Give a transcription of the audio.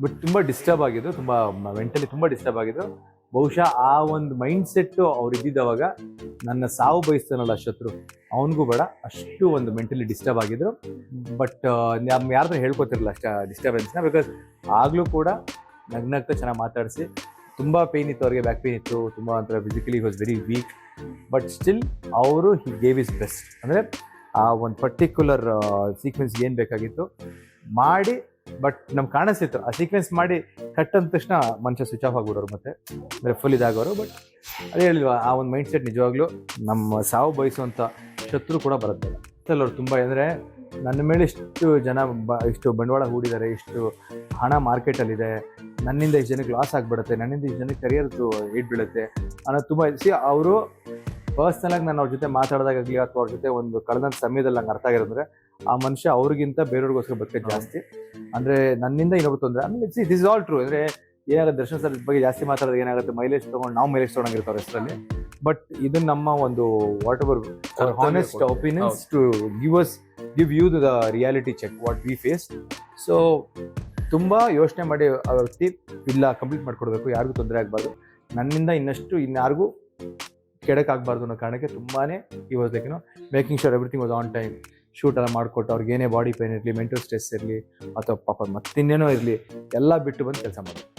But ತುಂಬ disturb ಆಗಿದ್ದು, ತುಂಬ ಮೆಂಟಲಿ ತುಂಬ ಡಿಸ್ಟರ್ಬ್ ಆಗಿದ್ದು. ಬಹುಶಃ ಆ ಒಂದು ಮೈಂಡ್ ಸೆಟ್ಟು ಅವ್ರು ಇದ್ದಿದ್ದವಾಗ ನನ್ನ ಸಾವು ಬಯಸ್ತಾನಲ್ಲ ಶತ್ರು, ಅವನಿಗೂ ಬೇಡ ಅಷ್ಟು ಒಂದು ಮೆಂಟಲಿ ಡಿಸ್ಟರ್ಬ್ ಆಗಿದ್ರು. ಬಟ್ ನಮ್ಮ ಯಾರ್ದು ಹೇಳ್ಕೊತಿರಲಿಲ್ಲ ಅಷ್ಟು ಡಿಸ್ಟರ್ಬೆನ್ಸ್ನ, ಬಿಕಾಸ್ ಆಗಲೂ ಕೂಡ ನಗ್ನಗ್ತಾ ಚೆನ್ನಾಗಿ ಮಾತಾಡಿಸಿ. ತುಂಬ ಪೇಯ್ನ್ ಇತ್ತು ಅವ್ರಿಗೆ, ಬ್ಯಾಕ್ ಪೇಯ್ನ್ ಇತ್ತು, ತುಂಬ ಒಂಥರ physically was very weak. But still ಅವರು ಹಿ ಗೇವ್ ಇಸ್ ಬೆಸ್ಟ್. ಅಂದರೆ ಆ ಒಂದು ಪರ್ಟಿಕ್ಯುಲರ್ ಸೀಕ್ವೆನ್ಸ್ ಏನು ಬೇಕಾಗಿತ್ತು ಮಾಡಿ, ಬಟ್ ನಮ್ಗೆ ಕಾಣಿಸ್ತಿತ್ತು ಆ ಸೀಕ್ವೆನ್ಸ್ ಮಾಡಿ ಕಟ್ ಅಂದ ತಕ್ಷಣ ಮನುಷ್ಯ ಸ್ವಿಚ್ ಆಫ್ ಆಗಿಬಿಡೋರು, ಮತ್ತೆ ಅಂದರೆ ಫುಲ್ ಇದಾಗೋರು. ಬಟ್ ಅದೇ ಹೇಳಿಲ್ವ, ಆ ಒಂದು ಮೈಂಡ್ ಸೆಟ್ ನಿಜವಾಗ್ಲೂ ನಮ್ಮ ಸಾವು ಬಯಸುವಂಥ ಶತ್ರು ಕೂಡ ಬರುತ್ತೆ. ಅವ್ರು ತುಂಬ ಅಂದರೆ ನನ್ನ ಮೇಲೆ ಇಷ್ಟು ಜನ ಇಷ್ಟು ಬಂಡವಾಳ ಹೂಡಿದ್ದಾರೆ, ಇಷ್ಟು ಹಣ ಮಾರ್ಕೆಟಲ್ಲಿದೆ, ನನ್ನಿಂದ ಇಷ್ಟು ಜನಕ್ಕೆ ಲಾಸ್ ಆಗಿಬಿಡುತ್ತೆ, ನನ್ನಿಂದ ಇಷ್ಟು ಜನಕ್ಕೆ ಕರಿಯರ್ದು ಏಟ್ ಬೀಳುತ್ತೆ ಅನ್ನೋದು ತುಂಬ ಅವರು ಪರ್ಸ್ನಲಾಗಿ ನಾನು ಅವ್ರ ಜೊತೆ ಮಾತಾಡಿದಾಗಲಿ ಅಥವಾ ಅವ್ರ ಜೊತೆ ಒಂದು ಕಳೆದಂಥ ಸಮಯದಲ್ಲಿ ನಂಗೆ ಅರ್ಥ ಆಗಿರೋದ್ರೆ, ಆ ಮನುಷ್ಯ ಅವ್ರಿಗಿಂತ ಬೇರೆಯವ್ರಿಗೋಸ್ಕರ ಬದುಕೋದು ಜಾಸ್ತಿ. ಅಂದರೆ ನನ್ನಿಂದ ಇನ್ನೊಬ್ಬರು ತೊಂದರೆ. ಆಮೇಲೆ ದಿಸ್ ಇಸ್ ಆಲ್ ಟ್ರೂ. ಅಂದರೆ ಏನಾಗುತ್ತೆ, ದರ್ಶನ್ ಸರ್ ಬಗ್ಗೆ ಜಾಸ್ತಿ ಮಾತಾಡೋದು ಏನಾಗುತ್ತೆ, ಮೈಲೇಜ್ ತೊಗೊಂಡು ನಾವು ಮೈಲೇಜ್ ತೊಗೊಂಡಿರ್ತಾರೆ ಹೆಸರಲ್ಲಿ. ಬಟ್ ಇದು ನಮ್ಮ ಒಂದು whatever honest opinions to give you the reality check what we face. So ತುಂಬ ಯೋಚನೆ ಮಾಡಿ ಆ ವ್ಯಕ್ತಿ ಇಲ್ಲ ಕಂಪ್ಲೀಟ್ ಮಾಡಿಕೊಡ್ಬೇಕು, ಯಾರಿಗೂ ತೊಂದರೆ ಆಗಬಾರ್ದು, ನನ್ನಿಂದ ಇನ್ನಷ್ಟು ಇನ್ಯಾರಿಗೂ ಕೆಡಕಾಗಬಾರ್ದು ಅನ್ನೋ ಕಾರಣಕ್ಕೆ ತುಂಬಾ ಈ was like making sure everything was on time. Shoot ಎಲ್ಲ ಮಾಡಿಕೊಟ್ಟು ಅವ್ರಿಗೆ ಏನೇ ಬಾಡಿ ಪೇನ್ ಇರಲಿ, ಮೆಂಟಲ್ ಸ್ಟ್ರೆಸ್ ಇರಲಿ ಅಥವಾ ಪಾಪ ಮತ್ತಿನ್ನೇನೋ ಇರಲಿ, ಎಲ್ಲ ಬಿಟ್ಟು ಬಂದು ಕೆಲಸ ಮಾಡೋದು.